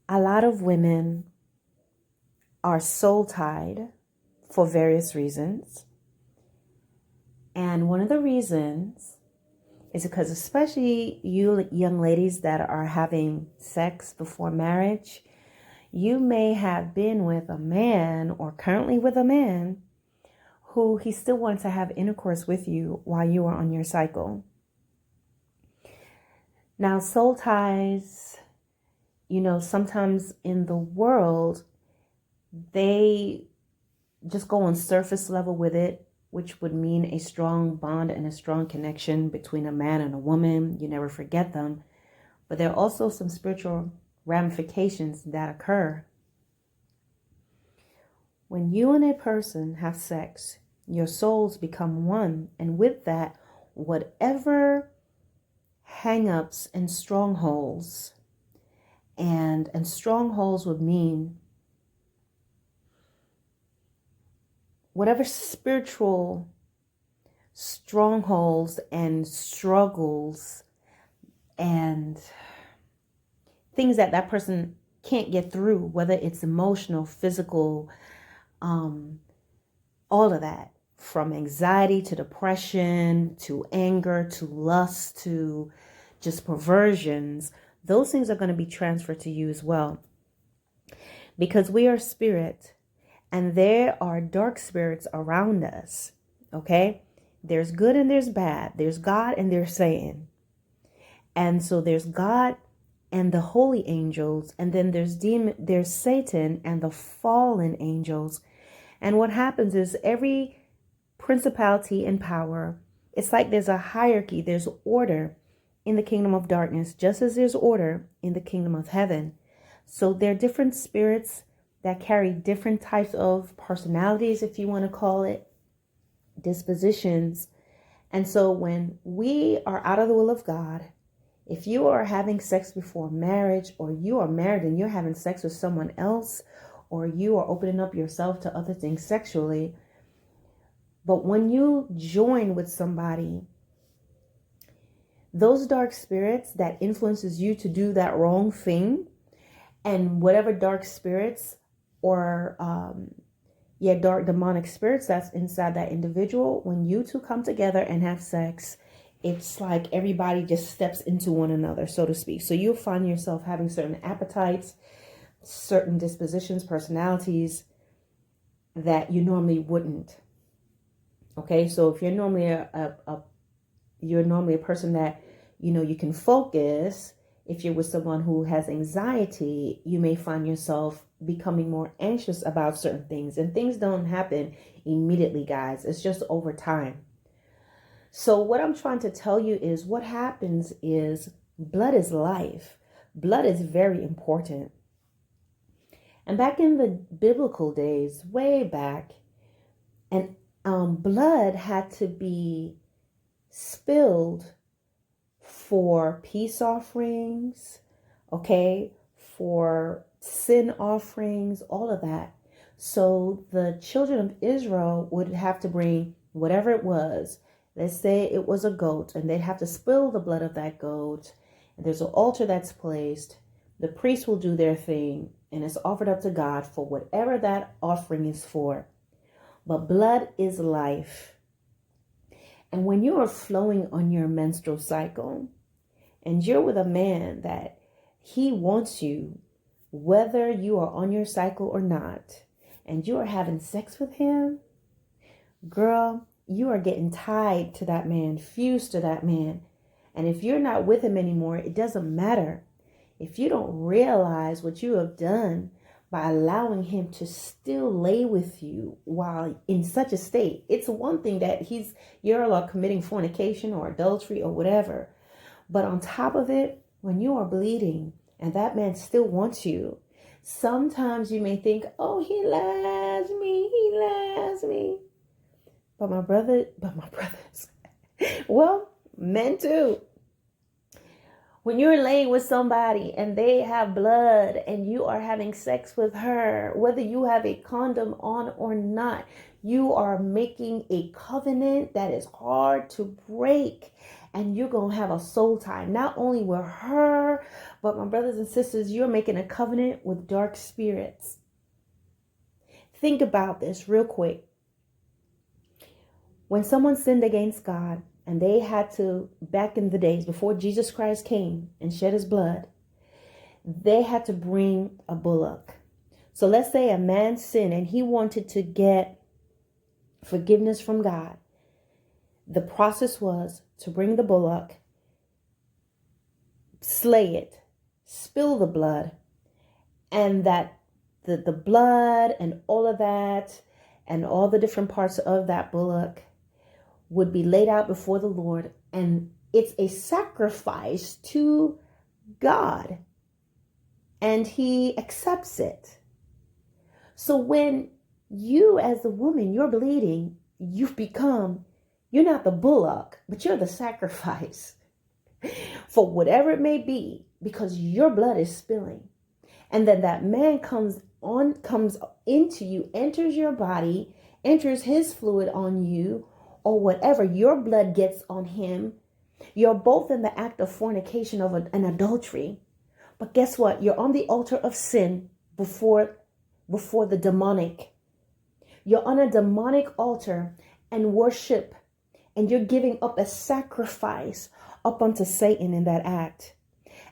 A lot of women are soul tied for various reasons. And one of the reasons is because, especially you young ladies that are having sex before marriage, you may have been with a man or currently with a man who he still wants to have intercourse with you while you are on your cycle. Now, soul ties, sometimes in the world, they just go on surface level with it, which would mean a strong bond and a strong connection between a man and a woman. You never forget them. But there are also some spiritual ramifications that occur. When you and a person have sex, your souls become one. And with that, whatever hang-ups and strongholds, and strongholds would mean whatever spiritual strongholds and struggles and things that that person can't get through, whether it's emotional, physical, all of that, from anxiety to depression to anger to lust to just perversions, those things are going to be transferred to you as well. Because we are spirit and there are dark spirits around us, okay? There's good and there's bad. There's God and there's Satan. And so there's God and the holy angels, and then there's Satan and the fallen angels. And what happens is every principality and power, it's like there's a hierarchy, there's order in the kingdom of darkness, just as there's order in the kingdom of heaven. So there are different spirits that carry different types of personalities, if you want to call it, dispositions. And so when we are out of the will of God, if you are having sex before marriage, or you are married and you're having sex with someone else, or you are opening up yourself to other things sexually, but when you join with somebody, those dark spirits that influences you to do that wrong thing, and whatever dark spirits or dark demonic spirits that's inside that individual, when you two come together and have sex, it's like everybody just steps into one another, so to speak. So you'll find yourself having certain appetites, certain dispositions, personalities that you normally wouldn't. Okay, so if you're normally a person that you can focus, if you're with someone who has anxiety, you may find yourself becoming more anxious about certain things. And things don't happen immediately, guys. It's just over time. So what I'm trying to tell you is what happens is blood is life. Blood is very important. And back in the biblical days, way back, and blood had to be spilled for peace offerings, okay, for sin offerings, all of that. So the children of Israel would have to bring whatever it was. Let's say it was a goat, and they'd have to spill the blood of that goat. And there's an altar that's placed. The priest will do their thing, and it's offered up to God for whatever that offering is for. But blood is life. And when you are flowing on your menstrual cycle, and you're with a man that he wants you, whether you are on your cycle or not, and you are having sex with him, girl, you are getting tied to that man, fused to that man. And if you're not with him anymore, it doesn't matter. If you don't realize what you have done by allowing him to still lay with you while in such a state, it's one thing that you're like committing fornication or adultery or whatever. But on top of it, when you are bleeding and that man still wants you, sometimes you may think, oh, he loves me. But my brothers, well, men too. When you're laying with somebody and they have blood and you are having sex with her, whether you have a condom on or not, you are making a covenant that is hard to break. and you're going to have a soul tie, not only with her, but my brothers and sisters, you're making a covenant with dark spirits. Think about this real quick. When someone sinned against God and they had to, back in the days before Jesus Christ came and shed his blood, they had to bring a bullock. So let's say a man sinned and he wanted to get forgiveness from God. The process was to bring the bullock, slay it, spill the blood, and that the blood and all of that and all the different parts of that bullock would be laid out before the Lord. And it's a sacrifice to God. And he accepts it. So when you as a woman, you're bleeding, you're not the bullock, but you're the sacrifice for whatever it may be, because your blood is spilling. And then that man comes into you, enters your body, enters his fluid on you, or whatever, your blood gets on him. You're both in the act of fornication, of an adultery. But guess what? You're on the altar of sin before the demonic. You're on a demonic altar and worship, and you're giving up a sacrifice up unto Satan in that act.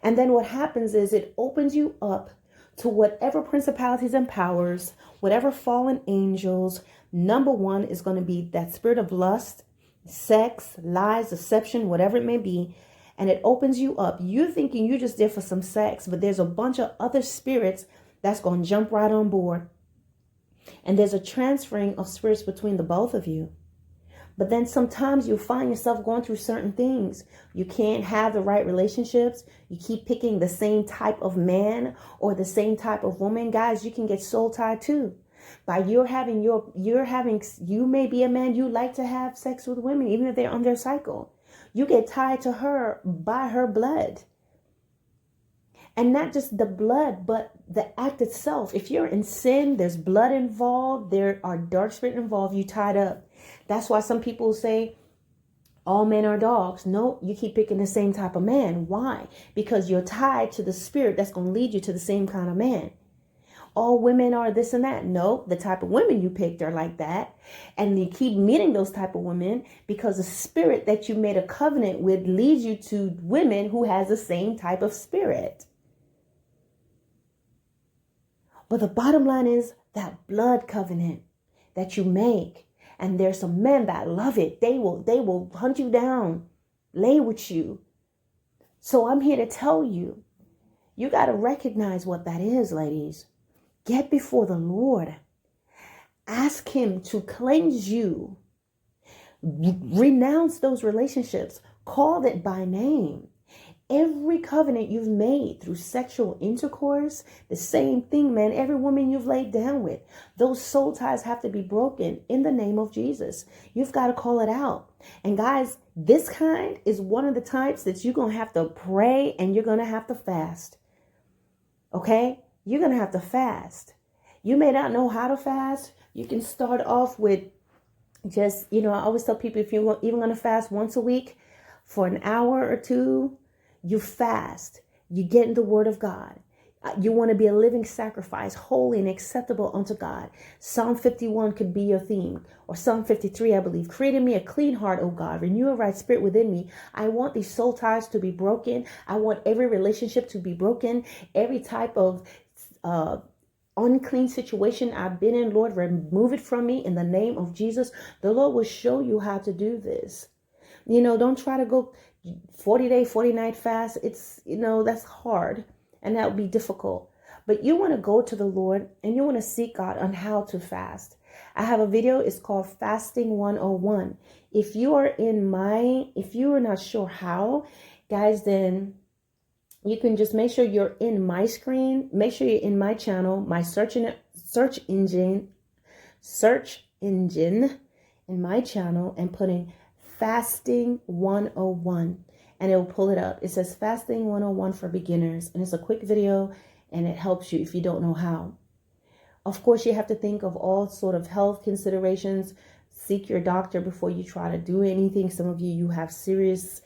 And then what happens is it opens you up to whatever principalities and powers, whatever fallen angels. Number one is going to be that spirit of lust, sex, lies, deception, whatever it may be. And it opens you up. You're thinking you're just there for some sex, but there's a bunch of other spirits that's going to jump right on board. And there's a transferring of spirits between the both of you. But then sometimes you find yourself going through certain things. You can't have the right relationships. You keep picking the same type of man or the same type of woman. Guys, you can get soul tied too. You may be a man, you like to have sex with women, even if they're on their cycle. You get tied to her by her blood. And not just the blood, but the act itself. If you're in sin, there's blood involved. There are dark spirits involved. You tied up. That's why some people say all men are dogs. No, you keep picking the same type of man. Why? Because you're tied to the spirit that's going to lead you to the same kind of man. All women are this and that. No, the type of women you picked are like that. And you keep meeting those type of women because the spirit that you made a covenant with leads you to women who has the same type of spirit. But the bottom line is that blood covenant that you make. And there's some men that love it. They will hunt you down, lay with you. So I'm here to tell you, you got to recognize what that is, ladies. Get before the Lord. Ask him to cleanse you. Renounce those relationships. Call it by name. Every covenant you've made through sexual intercourse, the same thing, man. Every woman you've laid down with, those soul ties have to be broken in the name of Jesus. You've got to call it out. And guys, this kind is one of the types that you're going to have to pray and you're going to have to fast. Okay? You're going to have to fast. You may not know how to fast. You can start off with just, I always tell people, if you're even going to fast once a week for an hour or two, you fast. You get in the word of God. You want to be a living sacrifice, holy and acceptable unto God. Psalm 51 could be your theme. Or Psalm 53, I believe. Create in me a clean heart, O God. Renew a right spirit within me. I want these soul ties to be broken. I want every relationship to be broken. Every type of unclean situation I've been in, Lord, remove it from me in the name of Jesus. The Lord will show you how to do this. Don't try to go 40-day, 40-night fast. It's, that's hard and that would be difficult. But you want to go to the Lord and you want to seek God on how to fast. I have a video. It's called Fasting 101. If you are not sure how, guys, then you can just make sure you're in my screen. Make sure you're in my channel, my search engine in my channel, and put in Fasting 101 and it will pull it up. It says Fasting 101 for beginners, and it's a quick video and it helps you if you don't know how. Of course, you have to think of all sort of health considerations. Seek your doctor before you try to do anything. Some of you have serious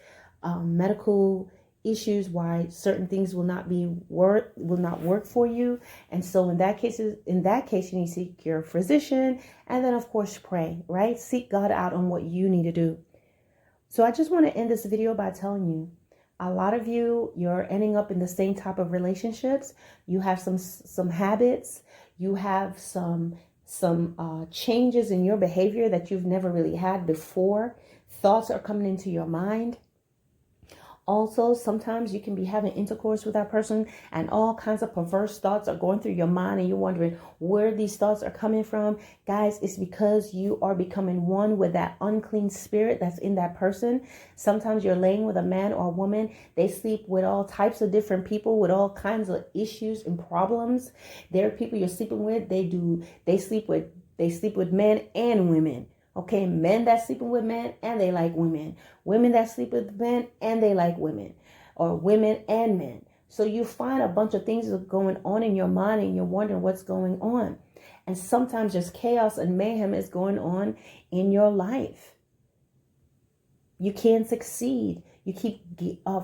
medical issues, why certain things will not work for you. And so in that case, you need to seek your physician, and then of course pray, right? Seek God out on what you need to do. So I just want to end this video by telling you, a lot of you're ending up in the same type of relationships. You have some habits, you have some changes in your behavior that you've never really had before. Thoughts are coming into your mind. Also, sometimes you can be having intercourse with that person and all kinds of perverse thoughts are going through your mind and you're wondering where these thoughts are coming from. Guys, it's because you are becoming one with that unclean spirit that's in that person. Sometimes you're laying with a man or a woman. They sleep with all types of different people with all kinds of issues and problems. There are people you're sleeping with. They sleep with men and women. Okay, men that sleeping with men and they like women. Women that sleep with men and they like women. Or women and men. So you find a bunch of things going on in your mind and you're wondering what's going on. And sometimes just chaos and mayhem is going on in your life. You can't succeed. You keep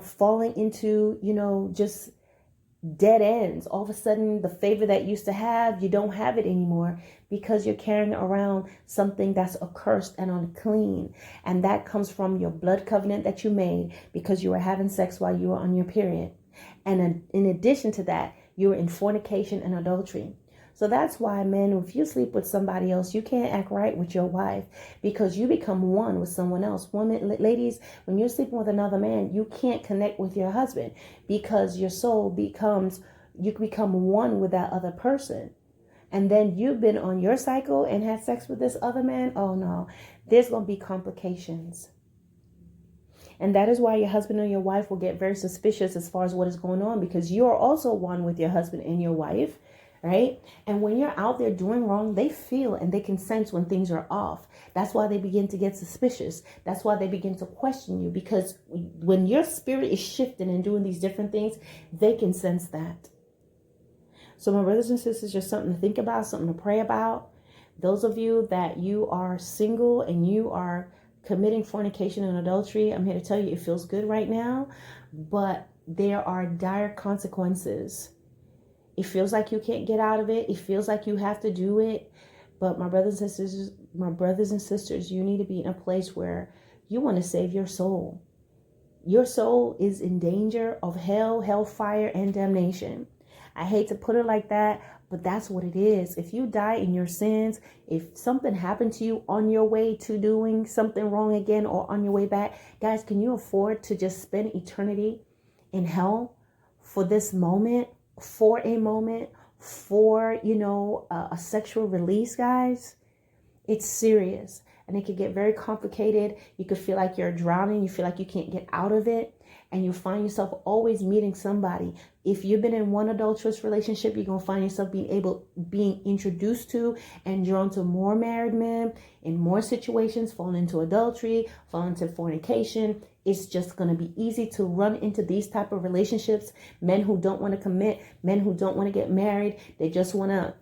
falling into, just dead ends. All of a sudden, the favor that you used to have, you don't have it anymore because you're carrying around something that's accursed and unclean. And that comes from your blood covenant that you made because you were having sex while you were on your period. And in addition to that, you were in fornication and adultery. So that's why, men, if you sleep with somebody else, you can't act right with your wife because you become one with someone else. Women, ladies, when you're sleeping with another man, you can't connect with your husband because your soul you become one with that other person. And then you've been on your cycle and had sex with this other man. Oh no, there's going to be complications. And that is why your husband or your wife will get very suspicious as far as what is going on because you're also one with your husband and your wife. Right? And when you're out there doing wrong, they feel and they can sense when things are off. That's why they begin to get suspicious. That's why they begin to question you, because when your spirit is shifting and doing these different things, they can sense that. So my brothers and sisters, just something to think about, something to pray about. Those of you that you are single and you are committing fornication and adultery, I'm here to tell you it feels good right now, but there are dire consequences. It feels like you can't get out of it. It feels like you have to do it. But my brothers and sisters, you need to be in a place where you want to save your soul. Your soul is in danger of hell, hellfire, and damnation. I hate to put it like that, but that's what it is. If you die in your sins, if something happened to you on your way to doing something wrong again or on your way back, guys, can you afford to just spend eternity in hell for this moment? For a moment, for a sexual release, guys? It's serious and it could get very complicated. You could feel like you're drowning. You feel like you can't get out of it, and you find yourself always meeting somebody. If you've been in one adulterous relationship, you're gonna find yourself being introduced to and drawn to more married men in more situations, falling into adultery, falling into fornication. It's just going to be easy to run into these type of relationships. Men who don't want to commit, men who don't want to get married. They just want to,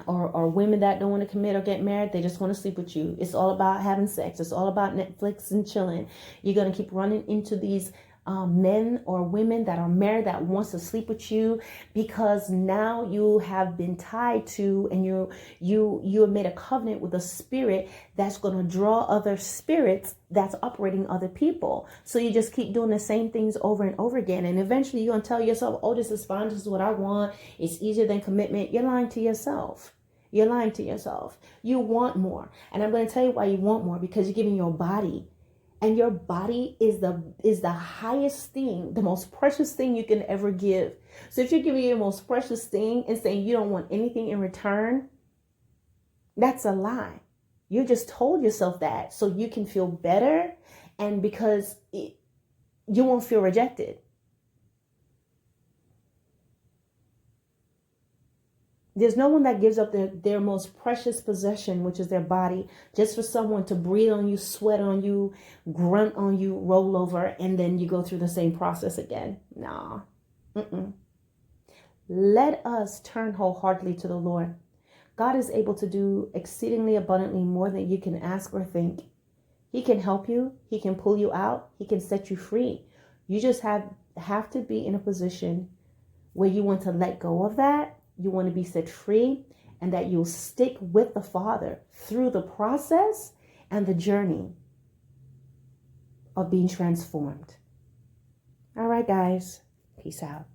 or women that don't want to commit or get married. They just want to sleep with you. It's all about having sex. It's all about Netflix and chilling. You're going to keep running into these men or women that are married that wants to sleep with you because now you have been tied to and you have made a covenant with a spirit that's going to draw other spirits that's operating other people. So you just keep doing the same things over and over again, and eventually you're going to tell yourself, oh, this is fine, this is what I want, it's easier than commitment. You're lying to yourself. You're lying to yourself. You want more, and I'm going to tell you why you want more, because you're giving your body. And your body is the highest thing, the most precious thing you can ever give. So if you're giving your most precious thing and saying you don't want anything in return, that's a lie. You just told yourself that so you can feel better, and because you won't feel rejected. There's no one that gives up their most precious possession, which is their body, just for someone to breathe on you, sweat on you, grunt on you, roll over, and then you go through the same process again. Nah. Let us turn wholeheartedly to the Lord. God is able to do exceedingly abundantly more than you can ask or think. He can help you. He can pull you out. He can set you free. You just have to be in a position where you want to let go of that. You want to be set free, and that you'll stick with the Father through the process and the journey of being transformed. All right, guys. Peace out.